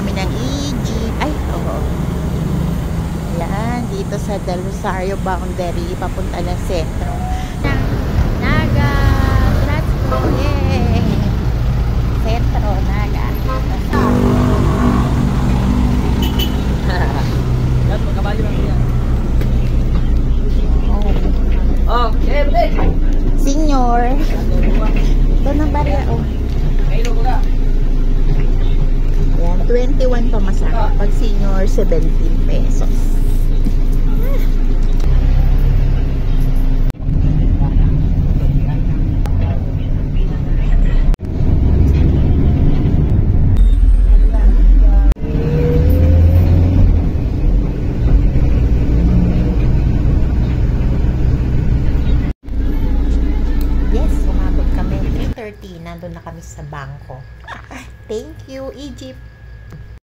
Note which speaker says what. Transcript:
Speaker 1: kami ng Egypt. Ay, oo. Yan, dito sa Del Rosario boundary, papunta ng sentro. Naga, let's go! Yay! Sentro, Naga.
Speaker 2: Yan, magkabayo lang yan.
Speaker 1: Oh.
Speaker 2: Oh, okay.
Speaker 1: Senior. Ito na barya, oh.
Speaker 2: Kailo ko na.
Speaker 1: Yan, 21 pamasahe. Pag senior, 17 pesos. Yes, umabot kami. 3:30, nandun na kami sa bangko. Thank you, Egypt.